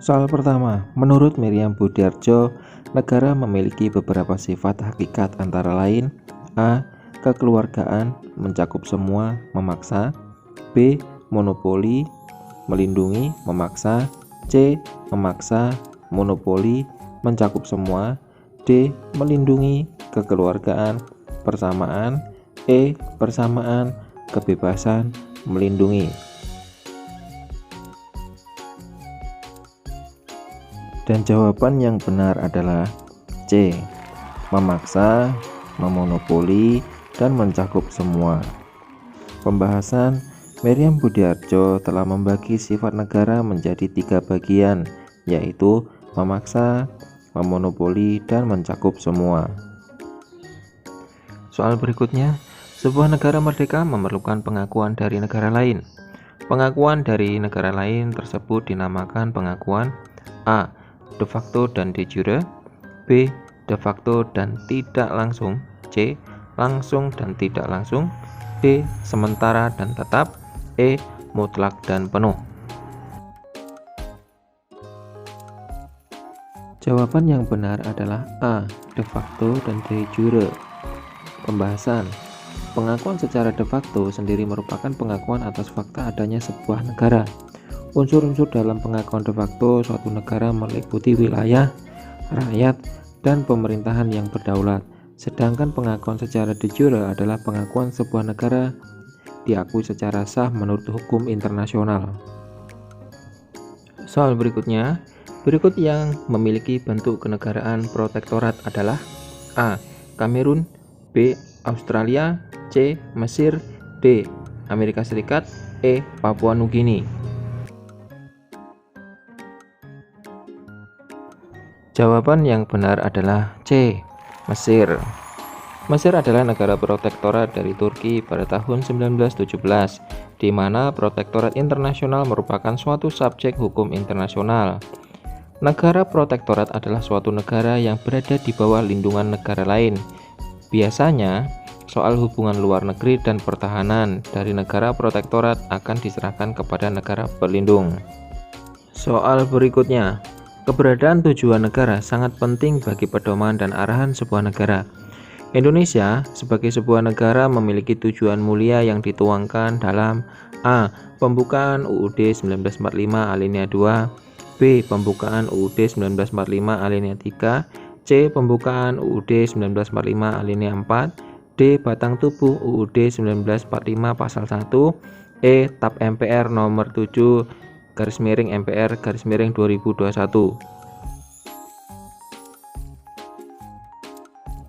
Soal pertama, menurut Miriam Budiarjo, negara memiliki beberapa sifat hakikat antara lain: A. Kekeluargaan, mencakup semua, memaksa. B. Monopoli, melindungi, memaksa. C. Memaksa, monopoli, mencakup semua. D. Melindungi, kekeluargaan, persamaan. E. Persamaan, kebebasan, melindungi. Dan jawaban yang benar adalah C. Memaksa, memonopoli, dan mencakup semua. Pembahasan Miriam Budiarjo telah membagi sifat negara menjadi 3 bagian, yaitu memaksa, memonopoli, dan mencakup semua. Soal berikutnya, sebuah negara merdeka memerlukan pengakuan dari negara lain. Pengakuan dari negara lain tersebut dinamakan pengakuan A. De facto dan de jure. B. De facto dan tidak langsung. C. Langsung dan tidak langsung. D. Sementara dan tetap. E. Mutlak dan penuh. Jawaban yang benar adalah A. De facto dan de jure. Pembahasan pengakuan secara de facto sendiri merupakan pengakuan atas fakta adanya sebuah negara. Unsur-unsur dalam pengakuan de facto suatu negara meliputi wilayah, rakyat, dan pemerintahan yang berdaulat. Sedangkan pengakuan secara de jure adalah pengakuan sebuah negara diakui secara sah menurut hukum internasional. Soal berikutnya, berikut yang memiliki bentuk kenegaraan protektorat adalah A. Kamerun, B. Australia, C. Mesir, D. Amerika Serikat, E. Papua Nugini. Jawaban yang benar adalah C. Mesir. Mesir adalah negara protektorat dari Turki pada tahun 1917, di mana protektorat internasional merupakan suatu subjek hukum internasional. Negara protektorat adalah suatu negara yang berada di bawah lindungan negara lain. Biasanya, soal hubungan luar negeri dan pertahanan dari negara protektorat akan diserahkan kepada negara berlindung. Soal berikutnya, keberadaan tujuan negara sangat penting bagi pedoman dan arahan sebuah negara. Indonesia sebagai sebuah negara memiliki tujuan mulia yang dituangkan dalam A. Pembukaan UUD 1945 alinea 2, B. Pembukaan UUD 1945 alinea 3, C. Pembukaan UUD 1945 alinea 4, D. Batang tubuh UUD 1945 pasal 1, E. TAP MPR nomor 7 /MPR /2021.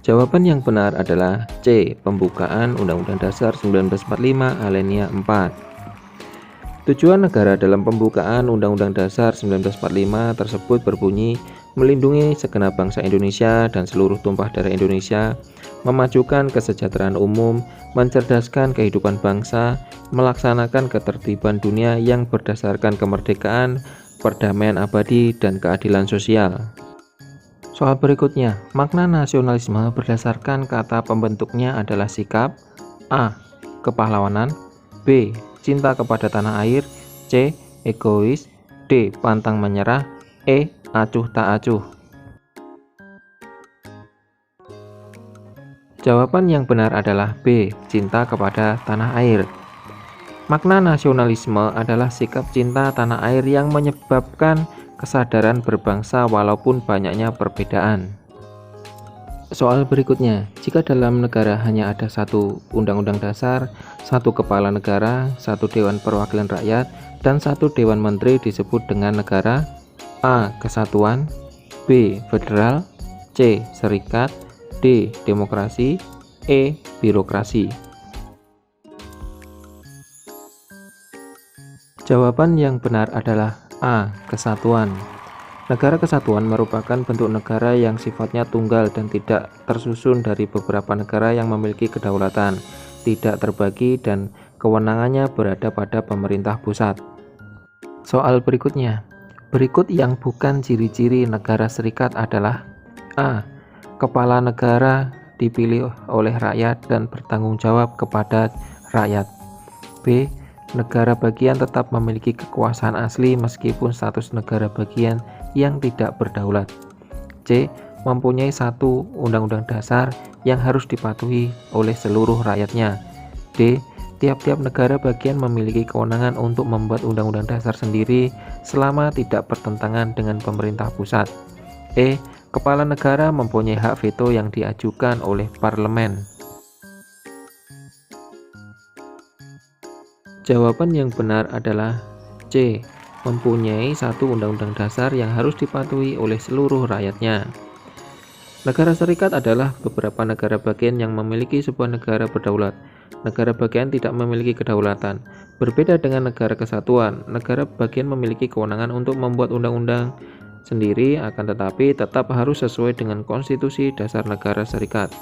Jawaban yang benar adalah C. Pembukaan Undang-Undang Dasar 1945 alinea 4. Tujuan negara dalam pembukaan Undang-Undang Dasar 1945 tersebut berbunyi melindungi segenap bangsa Indonesia dan seluruh tumpah darah Indonesia, memajukan kesejahteraan umum, mencerdaskan kehidupan bangsa, melaksanakan ketertiban dunia yang berdasarkan kemerdekaan, perdamaian abadi, dan keadilan sosial. Soal berikutnya, makna nasionalisme berdasarkan kata pembentuknya adalah sikap A. Kepahlawanan, B. Cinta kepada tanah air, C. Egois, D. Pantang menyerah, E. Acuh tak acuh. Jawaban yang benar adalah B. Cinta kepada tanah air. Makna nasionalisme adalah sikap cinta tanah air yang menyebabkan kesadaran berbangsa walaupun banyaknya perbedaan. Soal berikutnya, jika dalam negara hanya ada satu undang-undang dasar, satu kepala negara, satu dewan perwakilan rakyat, dan satu dewan menteri disebut dengan negara A. Kesatuan, B. Federal, C. Serikat, D. Demokrasi, E. Birokrasi. Jawaban yang benar adalah A. Kesatuan. Negara kesatuan merupakan bentuk negara yang sifatnya tunggal dan tidak tersusun dari beberapa negara yang memiliki kedaulatan, tidak terbagi, dan kewenangannya berada pada pemerintah pusat. Soal berikutnya, berikut yang bukan ciri-ciri negara serikat adalah A. Kepala negara dipilih oleh rakyat dan bertanggung jawab kepada rakyat. B. Negara bagian tetap memiliki kekuasaan asli meskipun status negara bagian yang tidak berdaulat. C. Mempunyai satu undang-undang dasar yang harus dipatuhi oleh seluruh rakyatnya. D. Tiap-tiap negara bagian memiliki kewenangan untuk membuat undang-undang dasar sendiri selama tidak bertentangan dengan pemerintah pusat. E. Kepala negara mempunyai hak veto yang diajukan oleh parlemen. Jawaban yang benar adalah C. Mempunyai satu undang-undang dasar yang harus dipatuhi oleh seluruh rakyatnya. Negara serikat adalah beberapa negara bagian yang memiliki sebuah negara berdaulat. Negara bagian tidak memiliki kedaulatan. Berbeda dengan negara kesatuan, negara bagian memiliki kewenangan untuk membuat undang-undang sendiri, akan tetapi tetap harus sesuai dengan konstitusi dasar negara serikat.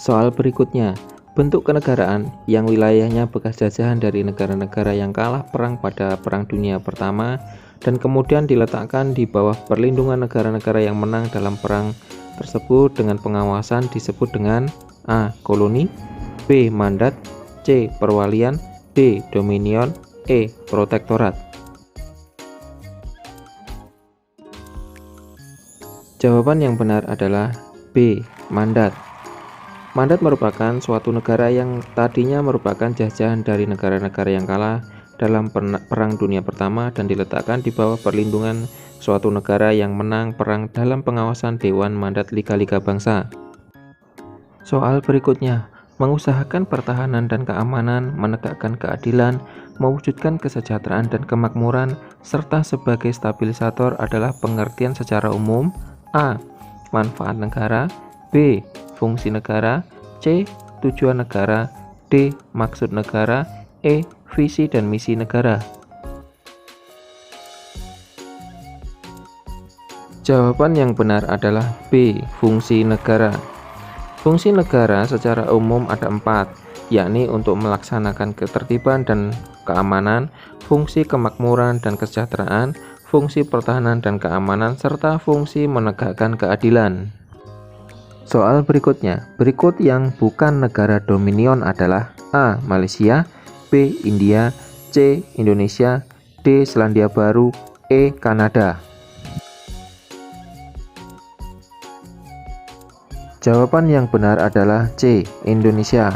Soal berikutnya, bentuk kenegaraan yang wilayahnya bekas jajahan dari negara-negara yang kalah perang pada Perang Dunia Pertama dan kemudian diletakkan di bawah perlindungan negara-negara yang menang dalam perang tersebut dengan pengawasan disebut dengan A. Koloni, B. Mandat, C. Perwalian, D. Dominion, E. Protektorat. Jawaban yang benar adalah B. Mandat. Mandat merupakan suatu negara yang tadinya merupakan jajahan dari negara-negara yang kalah dalam Perang Dunia Pertama dan diletakkan di bawah perlindungan suatu negara yang menang perang dalam pengawasan Dewan Mandat Liga-Liga Bangsa. Soal berikutnya, mengusahakan pertahanan dan keamanan, menegakkan keadilan, mewujudkan kesejahteraan dan kemakmuran, serta sebagai stabilisator adalah pengertian secara umum. A. Manfaat negara, B. Fungsi negara, C. Tujuan negara, D. Maksud negara, E. Visi dan misi negara. Jawaban yang benar adalah B. Fungsi negara. Fungsi negara secara umum ada 4, yakni untuk melaksanakan ketertiban dan keamanan, fungsi kemakmuran dan kesejahteraan, fungsi pertahanan dan keamanan, serta fungsi menegakkan keadilan. Soal berikutnya, berikut yang bukan negara dominion adalah A. Malaysia, B. India, C. Indonesia, D. Selandia Baru, E. Kanada. Jawaban yang benar adalah C. Indonesia.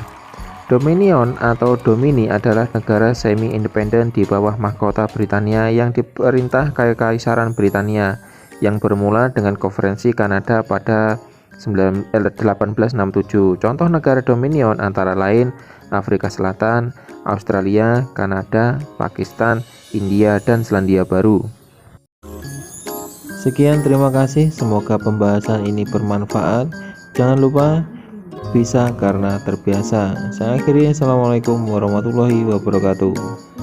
Dominion atau domini adalah negara semi-independen di bawah mahkota Britania yang diperintah Kekaisaran Britania yang bermula dengan Konferensi Kanada pada 1867. Contoh negara dominion antara lain Afrika Selatan, Australia, Kanada, Pakistan, India, dan Selandia Baru. Sekian, terima kasih. Semoga pembahasan ini bermanfaat. Jangan lupa bisa karena terbiasa. Saya akhiri. Assalamualaikum warahmatullahi wabarakatuh.